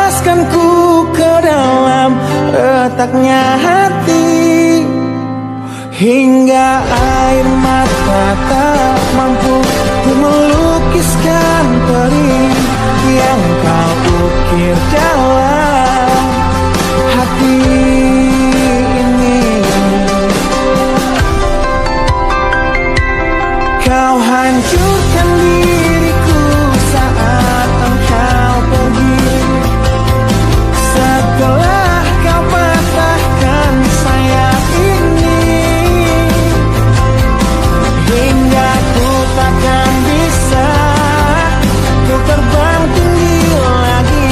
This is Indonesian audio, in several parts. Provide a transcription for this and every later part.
menjelaskanku ke dalam retaknya hati, hingga air mata tak mampu melukiskan perih yang kau ukir dalam hati ini. Kau hancurkan diriku saat engkau pergi, setelah kau patahkan sayap ini, hingga ku takkan bisa ku terbang tinggi lagi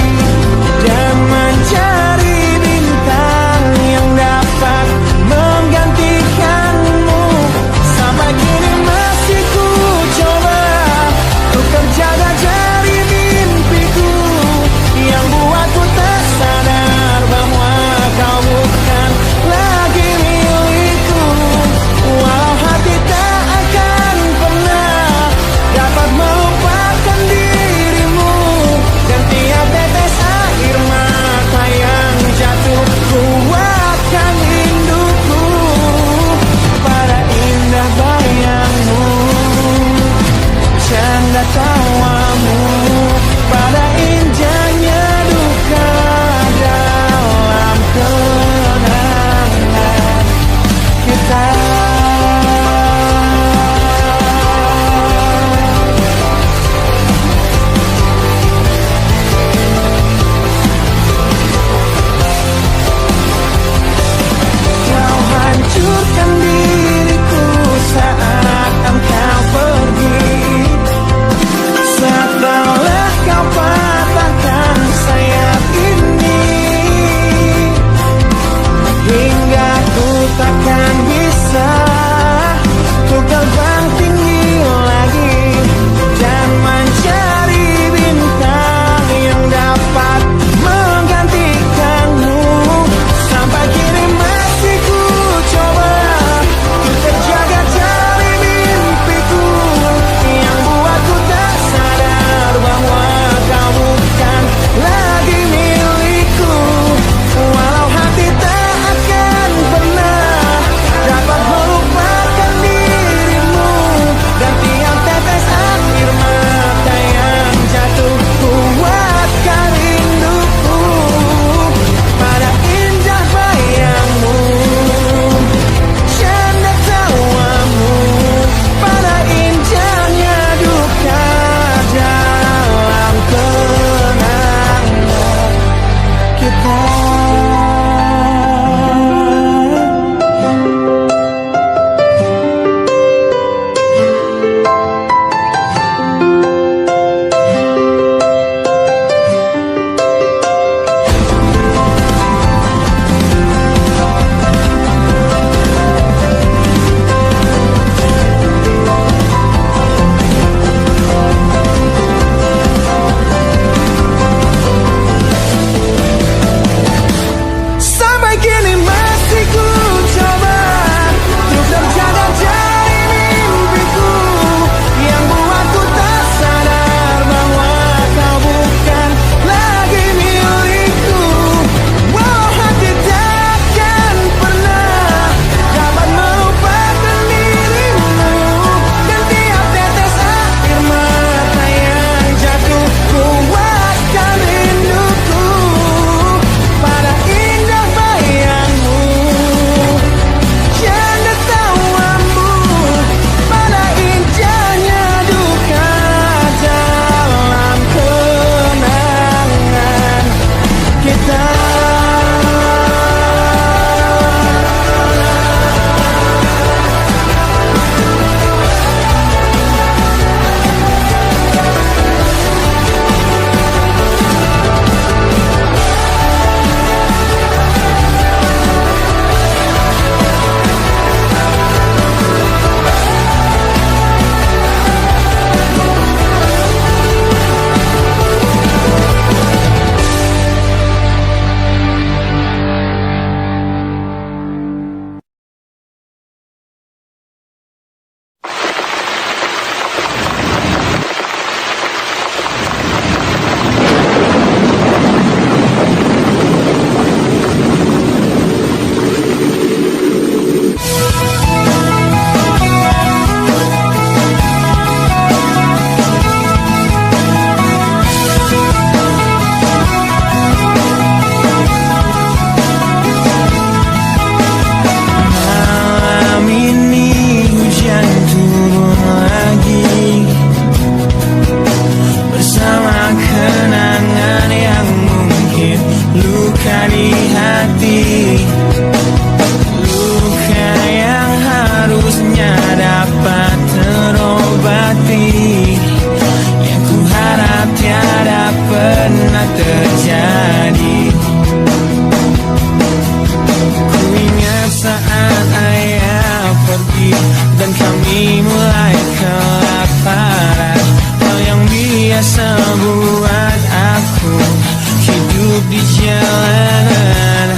hidup di jalanan.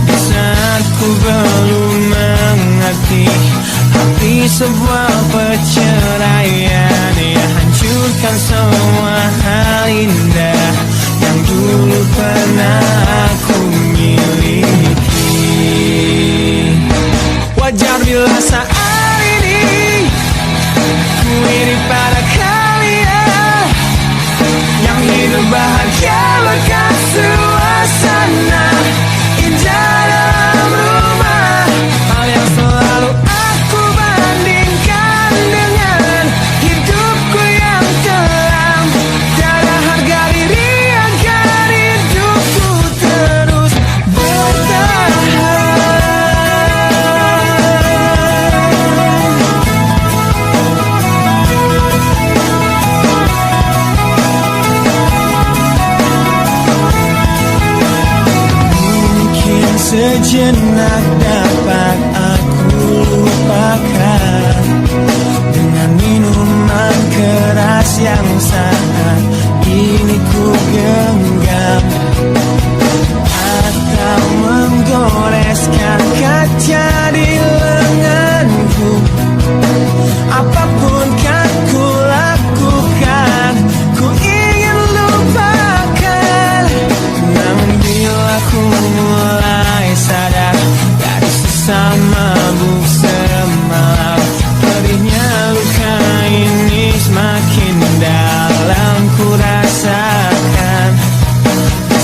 Di saat ku belum mengerti arti sebuah perceraian yang hancurkan semua hal indah yang dulu pernah aku miliki. Wajar bila saat ini ku iri pada kalian yang hidup bahagia lekas suasana indah dalam rumah. Hal yang selalu aku bandingkan dengan hidupku yang kelam. Tiada harga diri agar hidupku terus bertahan. Mungkin sejenak dapat aku lupakan dengan minuman keras yang saat ini ku genggam, atau menggoreskan kaca di lenganku. Apapun kan ku lakukan, ku ingin lupakan. Namun bila ku mulai sadar dari sesama mabuk semalam, pedihnya luka ini semakin dalam ku rasakan.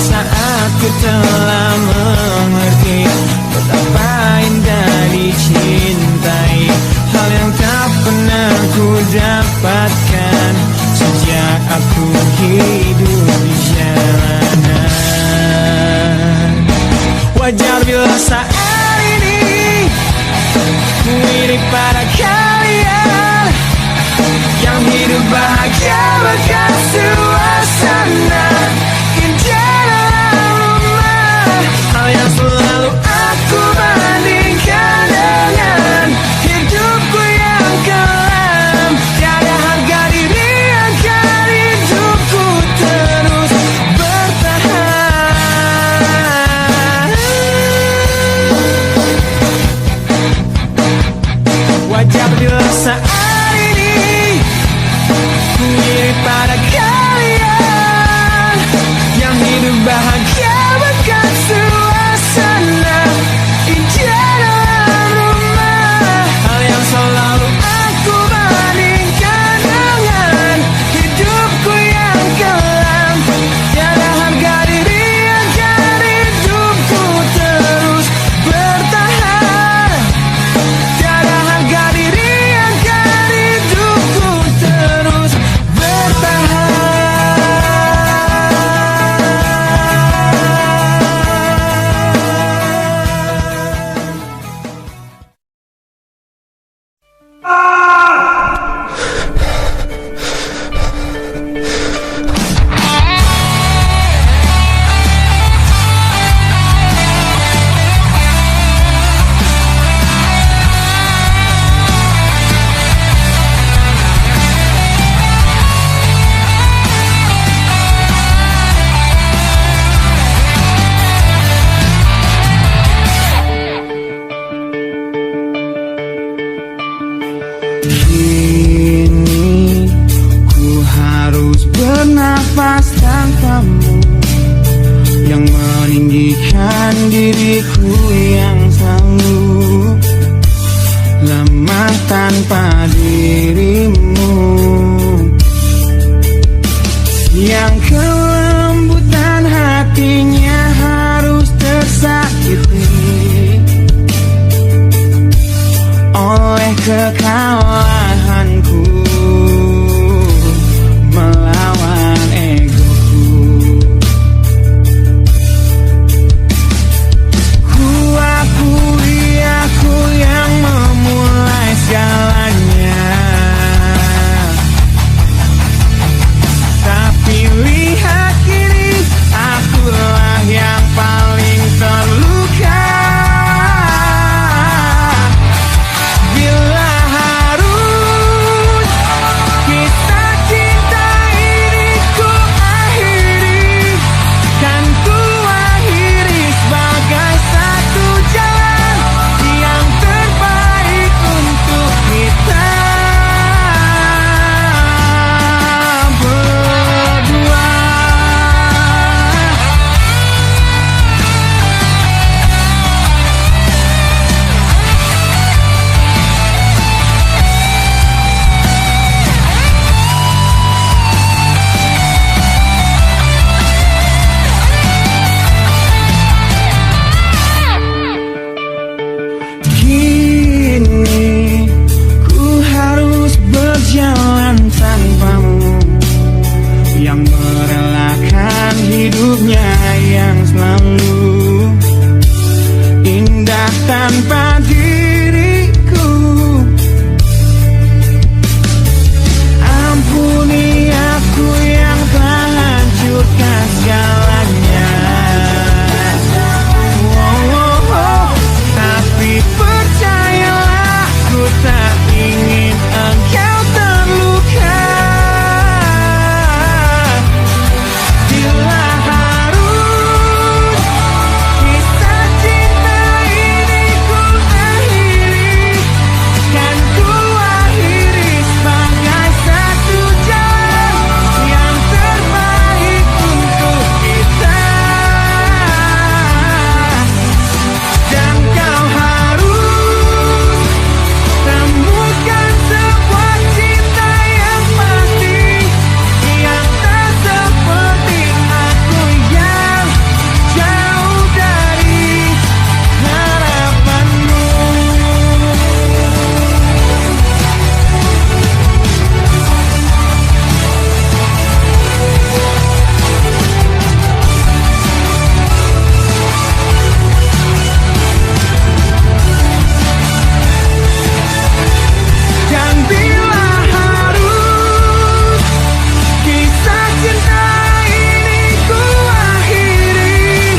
Saat ku telah mengerti betapa indah dicintai, hal yang tak pernah ku dapatkan sejak aku hidup di jalanan. Wajar bila saat ini ku iri pada kalian yang hidup bahagia bekas suasana indah dalam rumah. Hal yang selalu aku bandingkan dengan hidupku yang kelam. Tiada harga diri agar hidupku terus bertahan. Wajar bila saat ini ku iri pada kalian yang hidup bahagia bekas suasana indah dalam rumah. Hal yang selalu aku bandingkan dengan hidupku yang kelam. Tiada harga diri agar hidupku terus bertahan. Tiada harga diri agar hidupku terus bertahan. Kini ku harus bernafas tanpamu yang meninggikan diriku yang sanggup lemah tanpa dirimu, yang kelembutan hatinya harus tersakiti oleh kekalahanku melawan egoku. Ku akui aku yang memulai segalanya. dunia yang selalu indah tanpa diriku. Ampuni aku yang telah hancurkan segalanya. Tapi percayalah, ku tak ingin engkau terluka. Bila harus kisah cinta ini ku akhiri, kan ku akhiri sebagai satu jalan yang terbaik untuk kita. Dan kau harus temukan sebuah cinta yang pasti, yang tak seperti aku yang jauh dari harapanmu. Dan bila harus kisah cinta ini ku akhiri,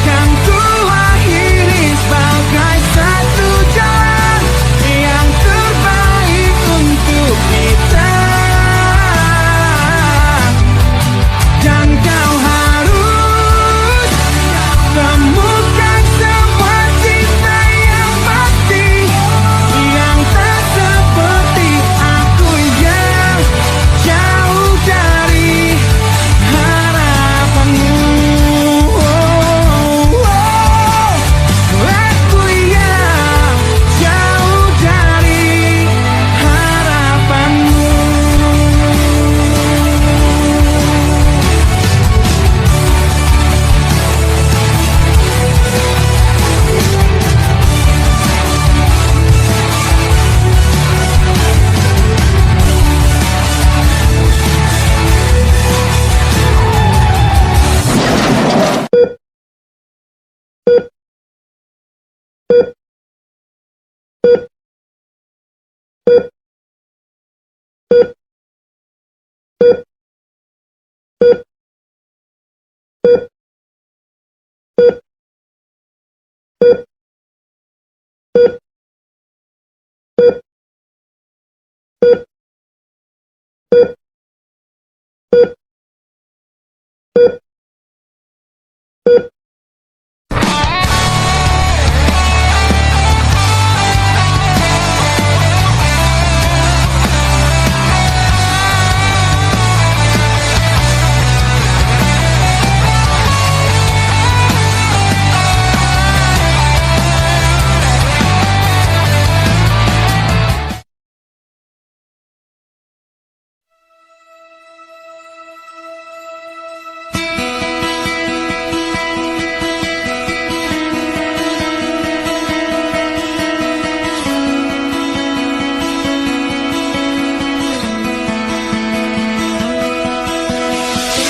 kan ku akhiri sebagai satu jalan yang terbaik untuk kita. Dan kau harus temukan sebuah cinta yang pasti, yang tak seperti aku yang jauh dari harapanmu. Aku yang jauh dari harapanmu.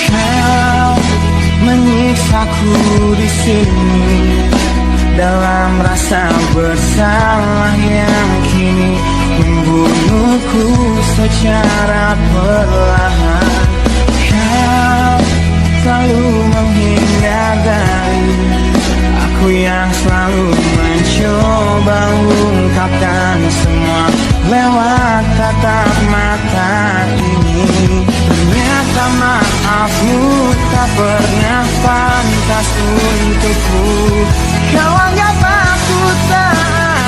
Kau menyiksaku di sini dalam rasa bersalah yang kini membunuhku secara perlahan. Kau selalu menghindar dari aku yang selalu mencoba ungkapkan semua lewat tatap mata ini. Ternyata maafmu tak pernah pantas untukku. Kau anggap aku tak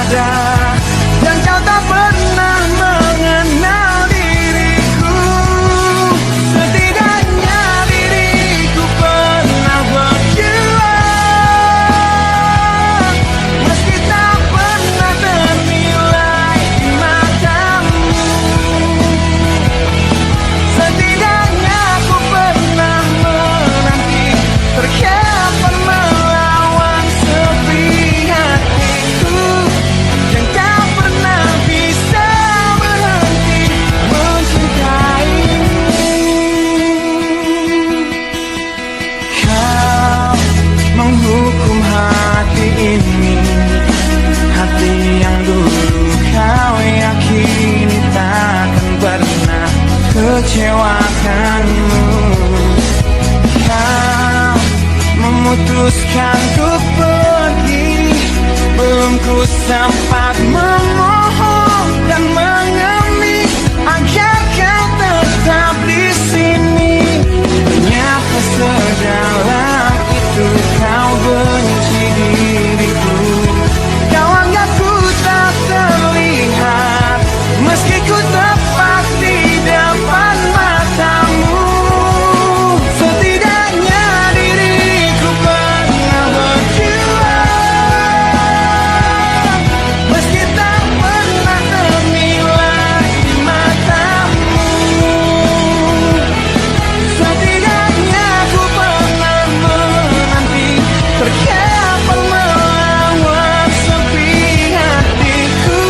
ada, dan kau tak pernah mengenal diriku. Setidaknya diriku pernah berjuang, meski tak pernah ternilai di matamu. Setidaknya aku pernah menanti terkapan melawan sepi hatiku. Dan dulu kau yakini takkan pernah kecewakanmu. Kau memutuskan untuk pergi, belum ku sempat memohon dan mengemis agar kau tetap di sini. Ternyata sedalam itu kau benci diriku. Kau anggap ku tak terlihat, meski ku tepat di depan matamu. Setidaknya diriku pernah berjuang, meski tak pernah ternilai di matamu. Setidaknya ku pernah menanti, terkapan melawan sepi hatiku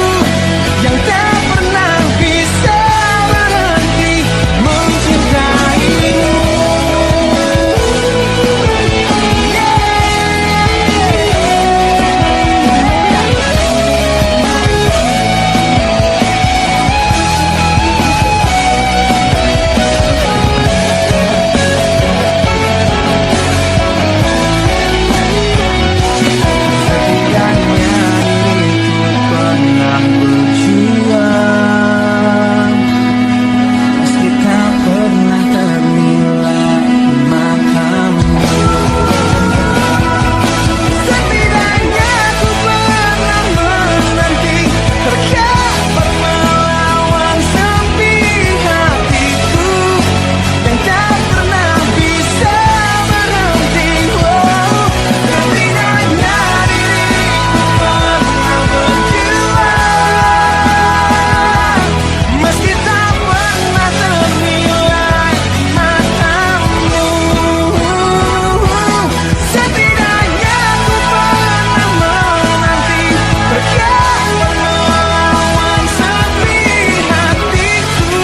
yang tak pernah bisa berhenti mencintaimu. Setidaknya diriku pernah berjuang, meski tak pernah ternilai di matamu. Setidaknya ku pernah menanti, terkapan melawan sepi hatiku yang tak pernah bisa berhenti. Setidaknya diriku pernah berjuang, meski tak pernah ternilai di matamu. Setidaknya ku pernah menanti, terkapan melawan sepi hatiku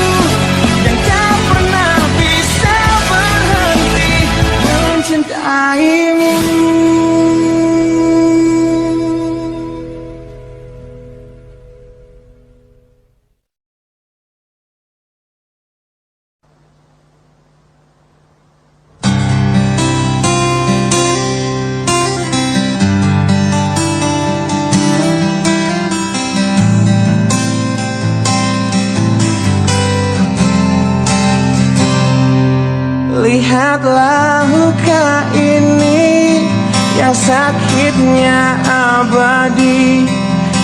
yang tak pernah bisa berhenti mencintaimu. Lihatlah luka ini yang sakitnya abadi,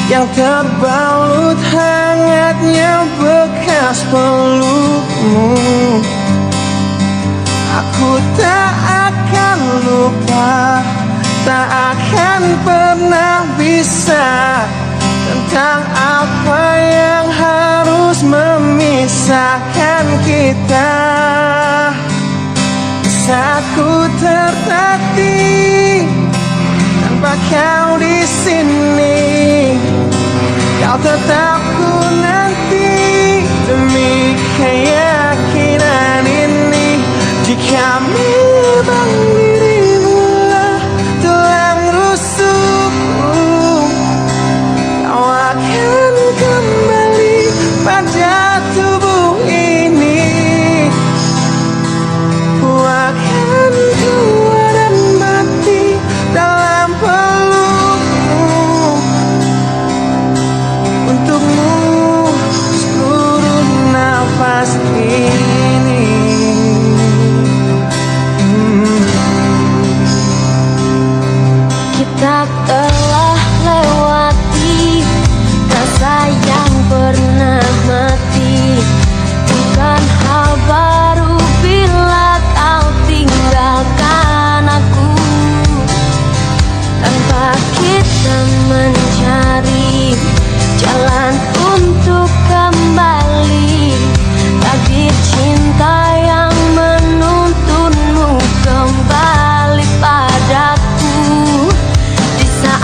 yang terbalut hangatnya bekas pelukmu. Aku tak akan lupa, tak akan pernah bisa tentang apa yang harus memisahkan kita. Saat ku tertatih tanpa kau di sini, kau tetap ku nanti demi keyakinan ini. Jika memang dirimu telah rusukku, kau akan kembali pada tubuh ini. Ku akan tua dan mati dalam pelukmu. Untukmu seluruh nafas ini. Kita telah lewati rasa yang pernah mati. Bukan hal baru bila kau tinggalkan aku, tanpa kita mencari jalan untuk kembali. Takdir cinta yang menuntunmu kembali padaku di saat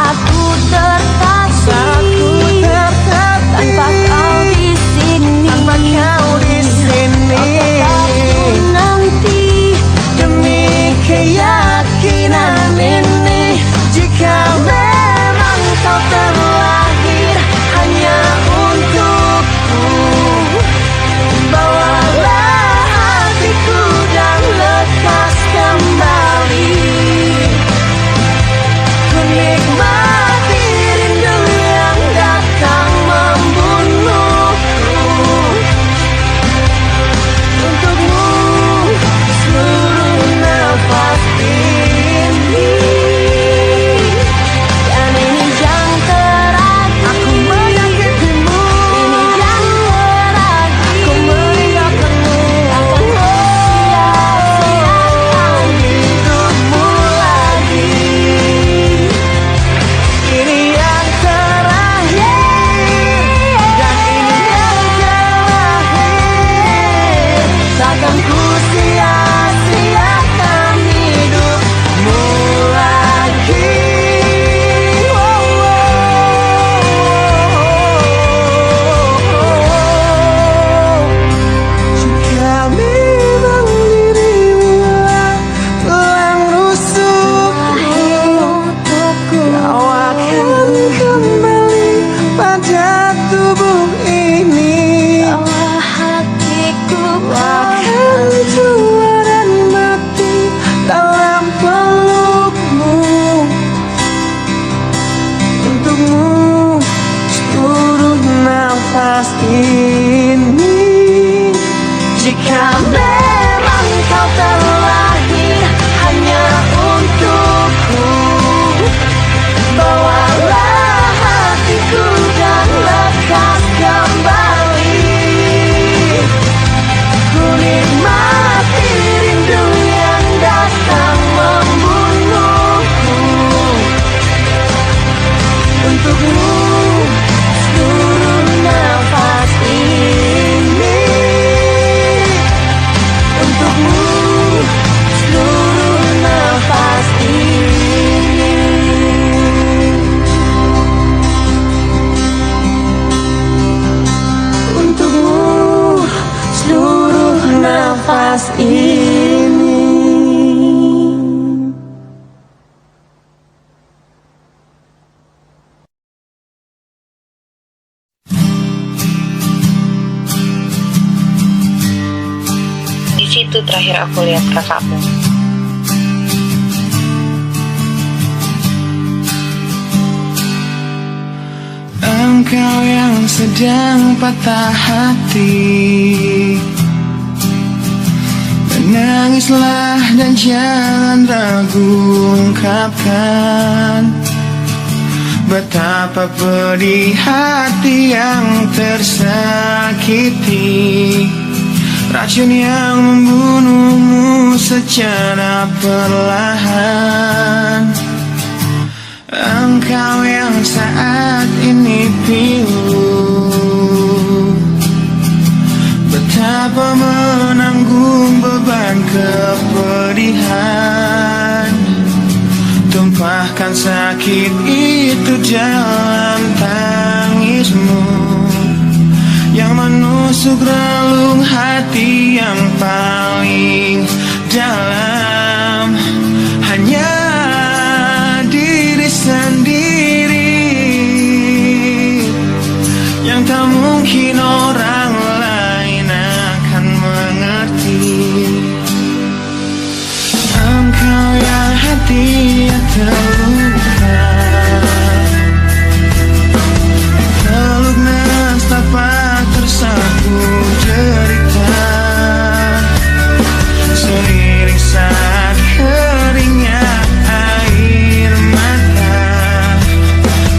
itu terakhir aku lihat kakakmu. Engkau yang sedang patah hati, menangislah dan jangan ragu ungkapkan betapa pedih hati yang tersakiti, racun yang membunuhmu secara perlahan. Engkau yang saat ini pilu, betapa menanggung beban kepedihan, tumpahkan sakit itu dalam tangismu yang menusuk relung hati yang paling dalam. Hanya diri sendiri yang tak mungkin orang lain akan mengerti. Engkau yang hatinya terluka, terlunas tapak tersapu derita, seiring saat keringnya air mata,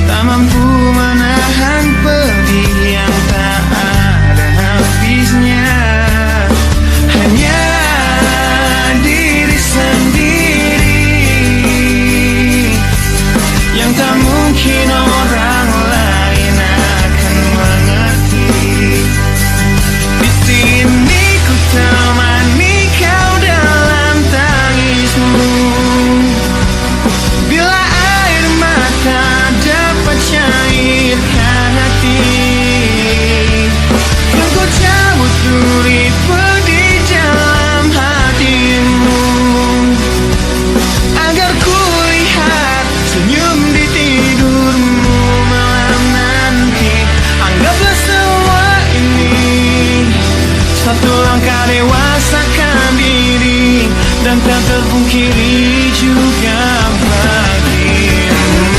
tak mampu menahan pedih yang tak ada habisnya. Hanya diri sendiri yang tak mungkin orang lain akan mengerti. Di sini ku temani kau dalam tangismu, bila air mata dapat cairkan hati, kan ku cabut duri pedih dalam hatimu, agar ku lihat senyum di tidurmu malam nanti. Anggaplah semua ini satu langkah dewasakan diri, dan tak terpungkiri juga bagimu.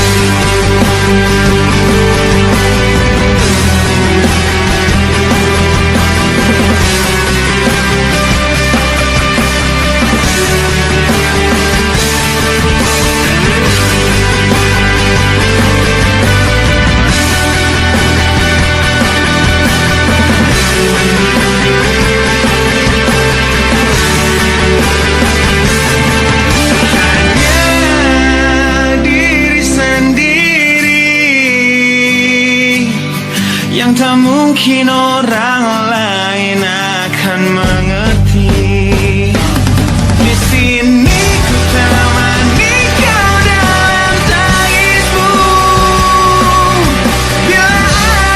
Yang tak mungkin orang lain akan mengerti. Di sini ku temani kau dalam tangismu, bila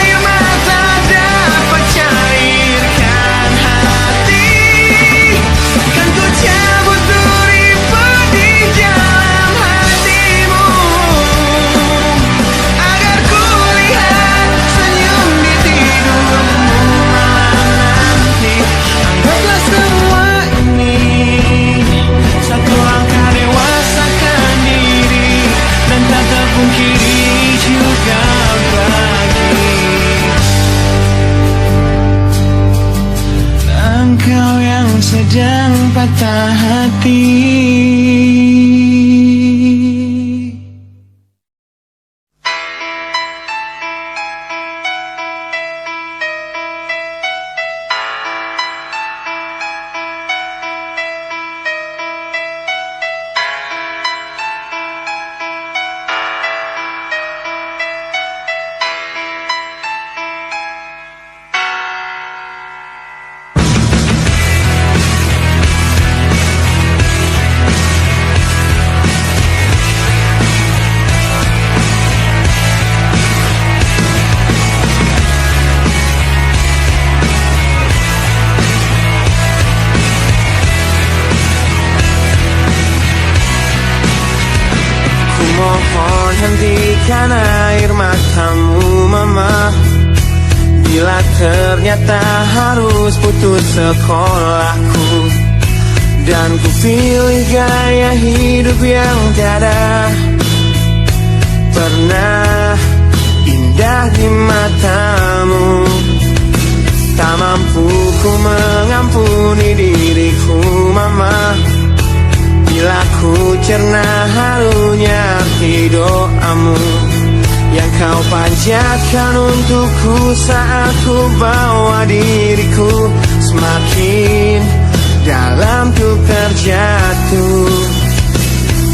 air mata dapat cairkan hati, kan ku cabut duri pedih dalam hatimu, agar ku lihat senyum di tidurmu malam nanti. Anggaplah semua ini satu langkah dewasakan diri, dan tak terpungkiri juga bagi engkau yang sedang patah hati. Mohon hentikan air matamu mama, bila ternyata harus putus sekolahku. Dan ku pilih gaya hidup yang tiada pernah indah di matamu. Tak mampu ku mengampuni diriku mama, bila ku cerna harunya arti doamu yang kau panjatkan untukku saat ku bawa diriku semakin dalam ku terjatuh.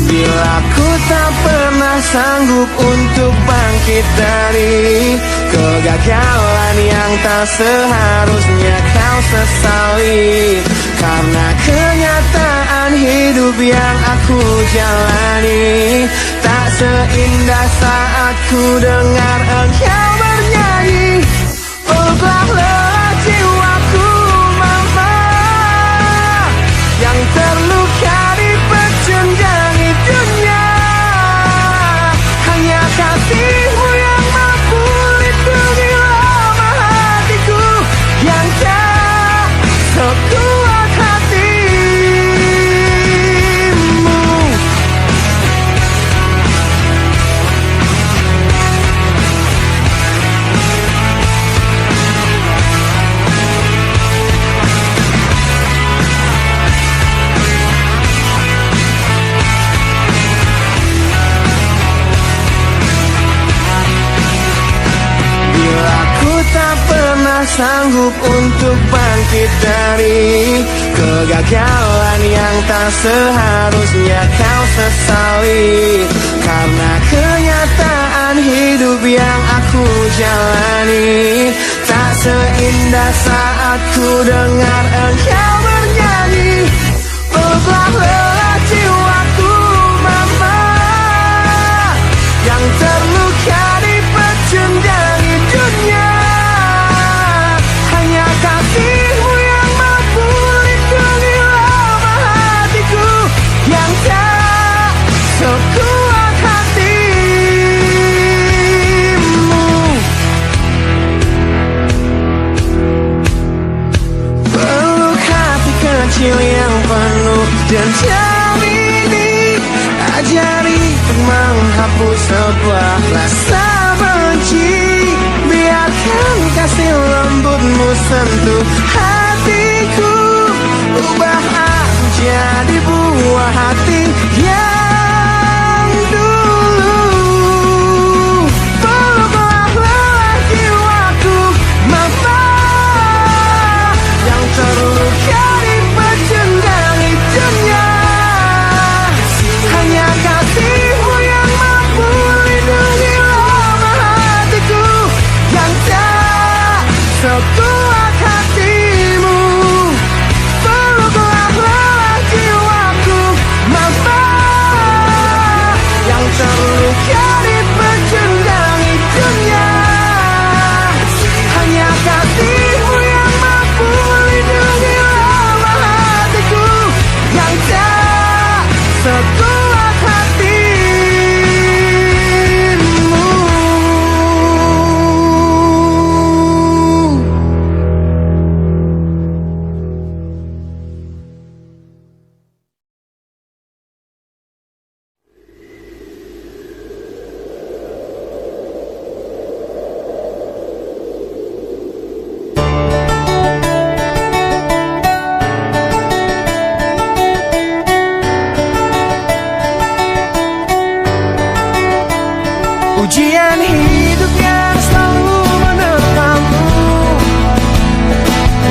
Bila ku tak pernah sanggup untuk bangkit dari kegagalan yang tak seharusnya kau sesali, karena kenyataan hidup yang aku jalani tak seindah saat ku dengar engkau bernyanyi. Peluklah lelah jiwaku mama, yang terluka di pecundangi dunia. Hanya kasihmu yang mampu lindungi lemah hatiku yang tak sekuat hatimu. Bila ku tak pernah sanggup untuk bangkit dari kegagalan yang tak seharusnya kau sesali, karena kenyataan hidup yang aku jalani tak seindah saat ku dengar engkau bernyanyi. Peluklah lelah jiwaku mama, yang terluka di pecundangi dunia. Hanya kasihmu yang mampu lindungi lemah hatiku yang tak sekuat hatimu. Peluk hati kecil yang penuh dendam ini, ajari untuk menghapus sebuah rasa benci. Biarkan kasih lembutmu sentuh hatiku, ubah aku jadi buah hati yang dulu. Peluklah lelah jiwaku mama, yang terluka di pecundangi dunia. Hanya kasihmu yang mampu lindungi lemah hatiku yang tak sekuat hatimu. Peluklah lelah jiwaku mama, yang terluka di pecundangi dunia. Hanya kasihmu yang mampu lindungi lemah hatiku yang tak sekuat hatimu. Ujian hidup yang selalu menerpamu,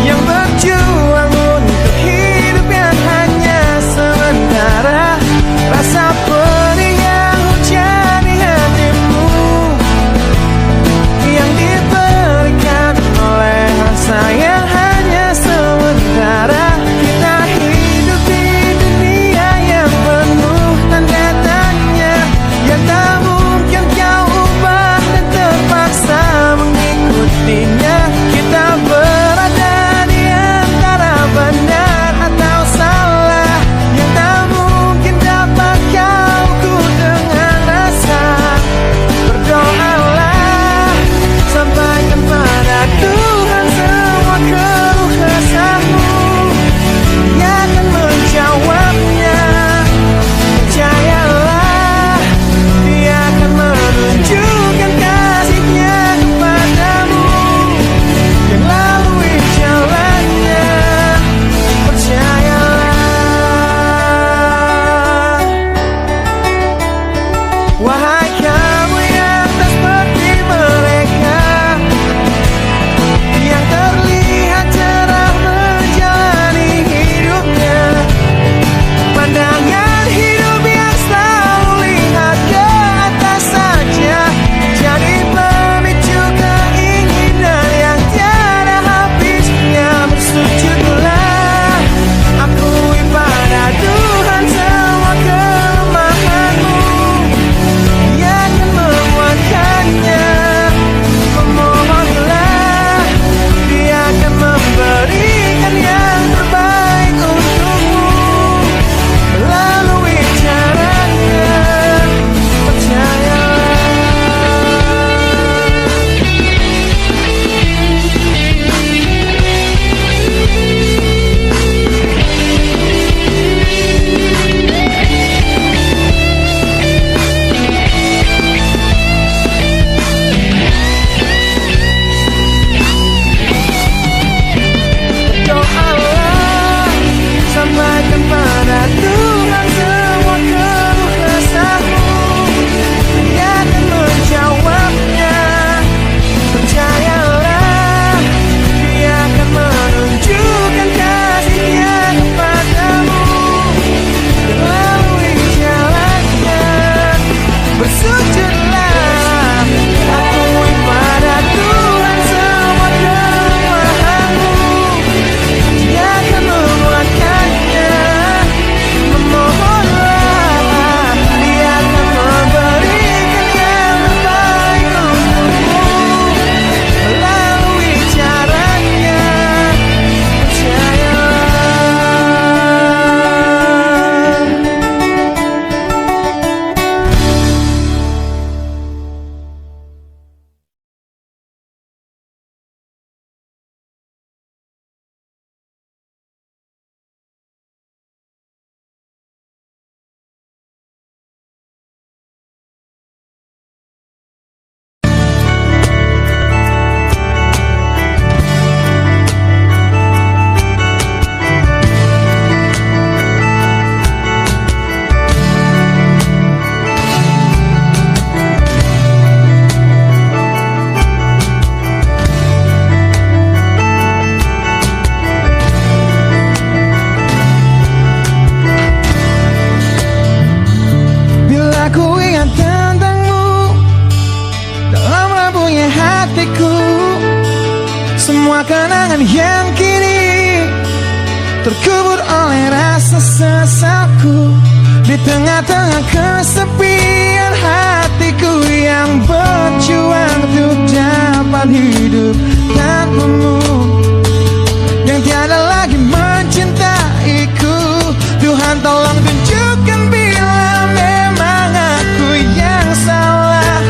yang berjuang untuk hidup yang hanya sementara. Rasa pedih yang hujan di hatimu, yang diberikan oleh rasa yang hanya sementara. Kita hidup di dunia yang penuh tanda tanya, yang tak mungkin kau ubah dan terpaksa. Wahai kamu yang tak seperti mereka, yang terlihat cerah menjalani hidupnya. Pandangan hidup yang selalu lihat ke atas saja, jadi pemicu keinginan yang tiada habisnya. Bersujudlah, akui pada Tuhan semua kelemahanmu. Dia akan menguatkannya. Memohonlah, Dia akan memberikan yang terbaik untukmu. Melalui caranya, percayalah. Doalah, sampaikan pada Tuhan semua keluh kesahmu. Dia akan menjawabnya. Percayalah, Dia akan menunjukkan kasih-Nya kepadamu. Melalui jalannya, bersujudlah, akui pada Tuhan semua kelemahanmu. Dia akan menguatkannya. Memohonlah, Dia akan memberikan yang terbaik untukmu. Melalui caranya, percayalah. Bila ku ingat tentangmu dalam rapuhnya hatiku, semua kenangan yang kini terkubur oleh rasa sesalku. Di tengah-tengah kesepian hatiku yang berjuang untuk dapat hidup tanpamu, yang tiada lagi mencintaiku. Tuhan tolong tunjukkan bila memang aku yang salah.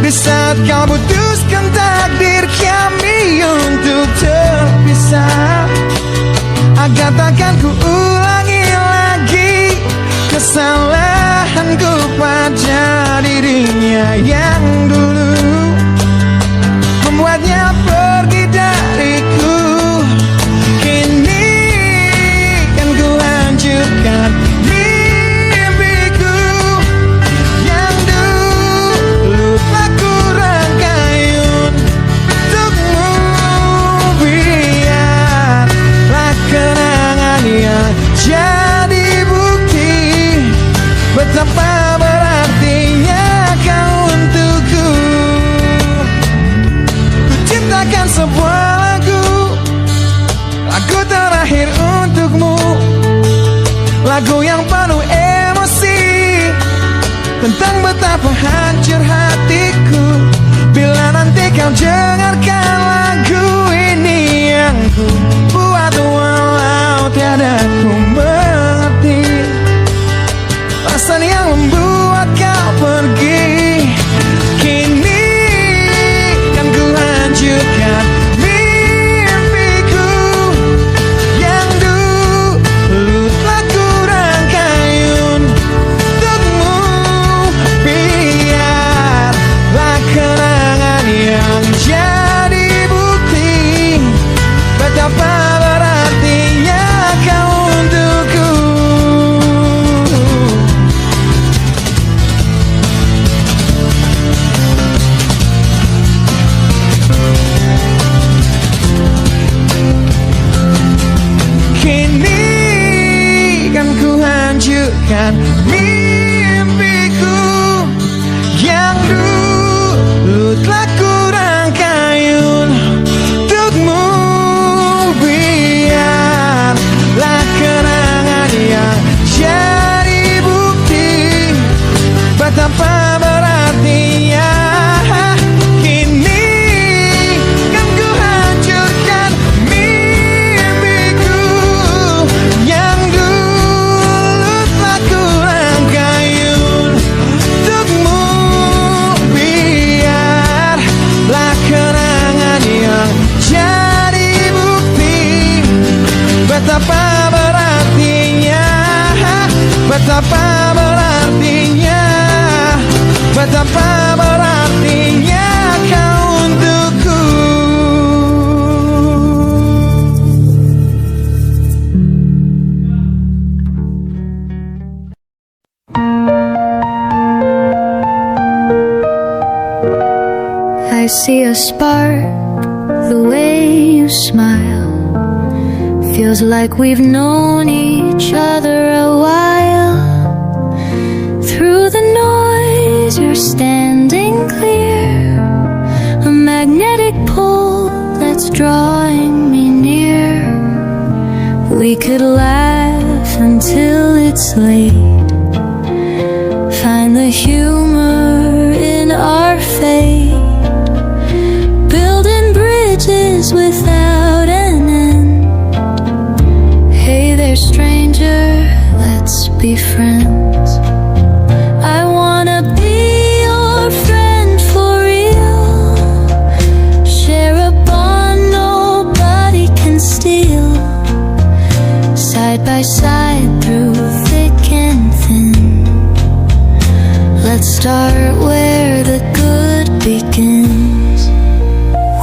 Di saat kau putuskan takdir kami untuk terpisah, agar takkan ku ulangi lagi kesalahanku pada dirinya yang dulu membuatnya pergi dariku. Kini kan ku hancurkan mimpiku yang dulu telah ku rangkai untukmu. Biarlah kenangan yang jadi bukti betapa berartinya kau untukku. Ku ciptakan sebuah lagu terakhir untukmu, lagu yang penuh emosi tentang betapa hancur hatiku. Bila nanti kau dengarkan lagu ini yang ku buat, walau tiada ku mengerti alasan yang membuat kau pergi. Kini kan ku hancurkan mimpiku yang dulu telah ku rangkai untukmu. Biarlah kenangan yang jadi bukti betapa berartinya kau untukku. betapa berartinya. Kini kan ku hancurkan mimpiku yang dulu telah ku rangkai untukmu. Biarlah kenangan yang jadi bukti betapa berartinya, betapa berartinya, betapa berartinya kau untukku. I see a spark, the way you smile. Feels like we've known each other a while. Through the noise, you're standing clear. A magnetic pull that's drawing me near. We could laugh until it's late. Find the humor in our fate. Building bridges without an end. Hey there, stranger, let's be friends. I wanna be your friend for real. Share a bond nobody can steal. Side by side through thick and thin. Let's start where the good begins.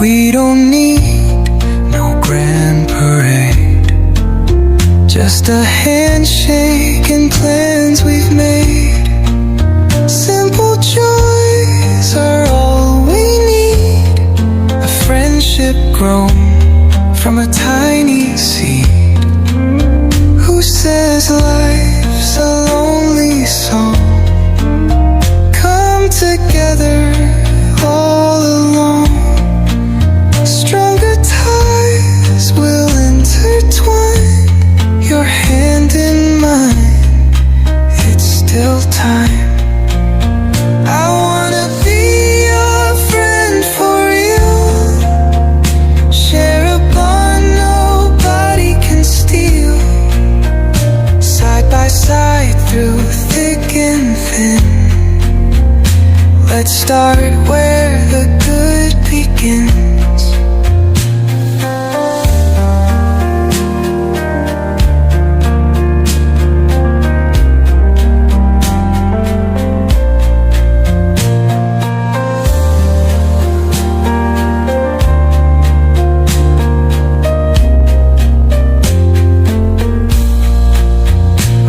We don't need no grand parade, just a handshake and plans we've made. Simple joys are all we need. A friendship grown from a tiny seed. Who says life's a lonely song? Come together all along. Stronger ties will intertwine. Your hand in mine, it's still time. I wanna be your friend for real. Share a bond nobody can steal. Side by side through thick and thin. Let's start where the good begins.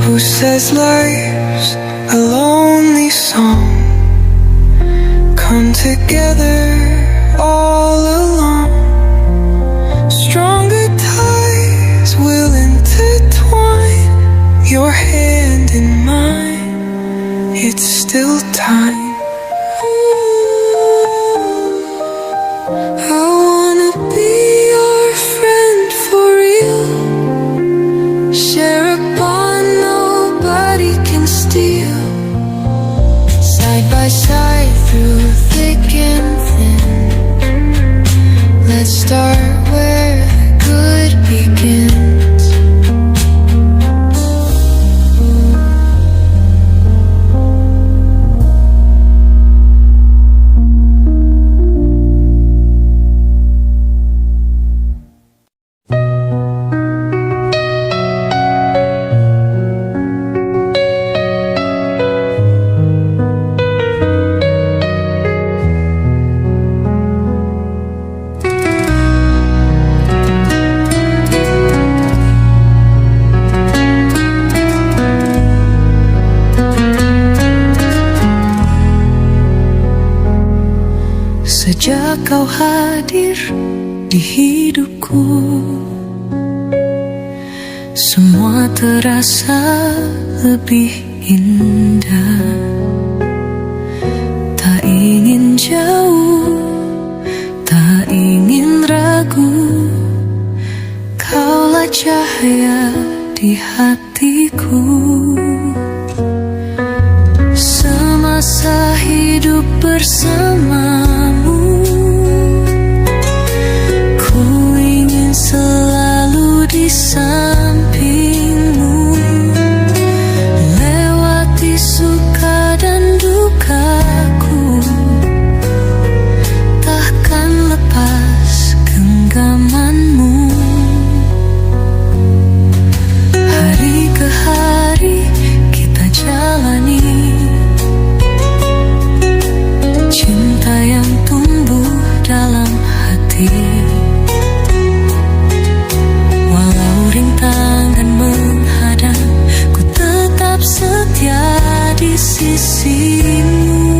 Who says life's a lonely song? Come together all along. Stronger ties will intertwine. Your hand in mine, it's still time. I wanna be your friend for real. Share a bond nobody can steal. Side by side through thick and thin. Let's start where the good begins. Sejak kau hadir di hidupku, semua terasa lebih indah. Tak ingin jauh, tak ingin ragu, kaulah cahaya di hatiku. Semasa hidup bersamamu. Ku ingin selalu di sampingmu, lewati suka dan dukaku, takkan lepas genggamanmu. Hari ke hari kita jalani cinta yang tumbuh dalam hati. Walau rintangan menghadang, ku tetap setia di sisimu.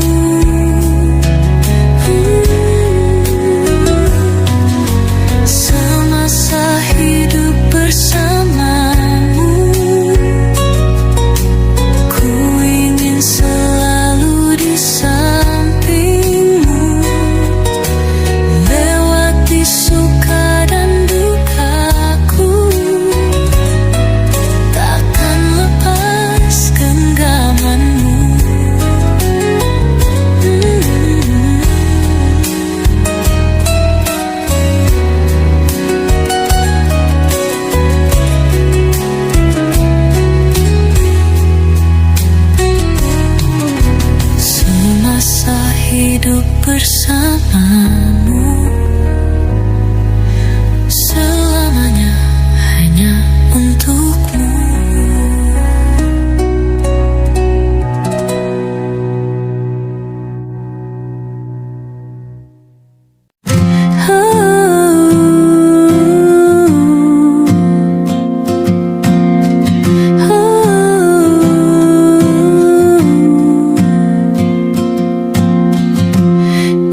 Semasa hidup bersamamu, ku ingin selalu di sampingmu, lewati suka dan dukaku, takkan lepas genggamanmu. Semasa hidup bersamamu, selamanya hanya untukmu.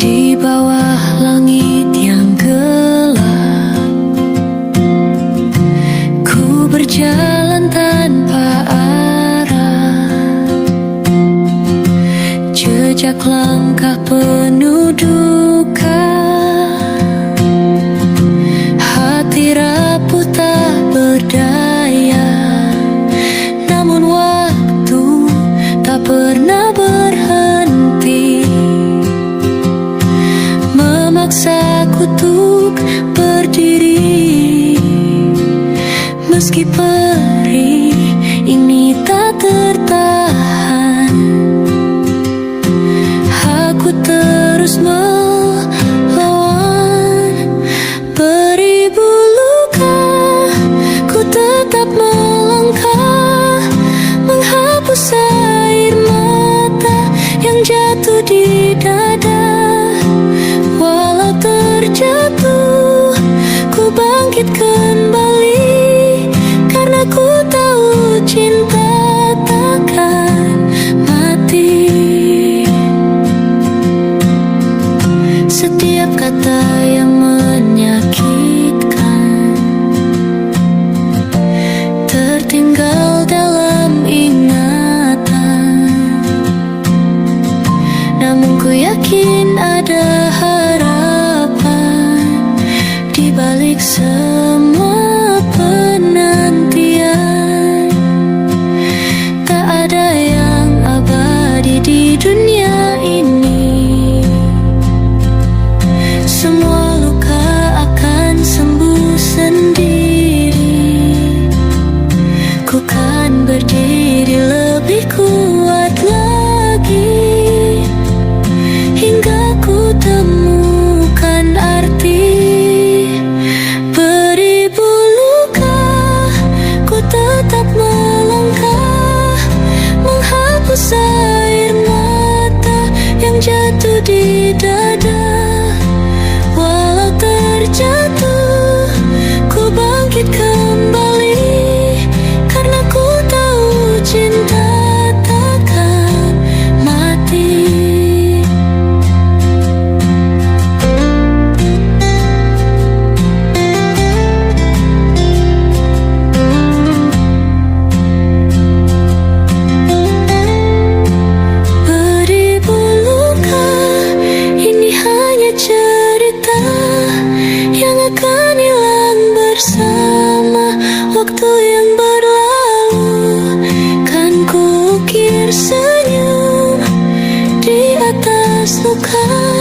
Di bawah langit yang gelap, ku berjalan tanpa arah, jejak langkah penuh duka, hati rapuh tak berdaya. Namun waktu tak pernah berhenti, memaksaku untuk berdiri. Meski perih ini tak tertahan, aku terus melawan. Beribu luka, ku tetap melangkah, menghapus air mata yang jatuh di dada. Walau terjatuh, ku bangkit kembali, karena ku tahu cinta takkan mati. Setiap kata yang menyakitkan tertinggal dalam ingatan, namun ku yakin ada harapan di balik semua penantian. Tak ada yang abadi di dunia ini, semua luka akan sembuh sendiri. Ku kan berdiri lebih kuat lagi, hingga ku temukan arti. Beribu luka, ku tetap melangkah, menghapus air mata yang jatuh di dada. Walau terjatuh, ku bangkit kembali, karena ku tahu cinta takkan mati. Beribu luka the clouds.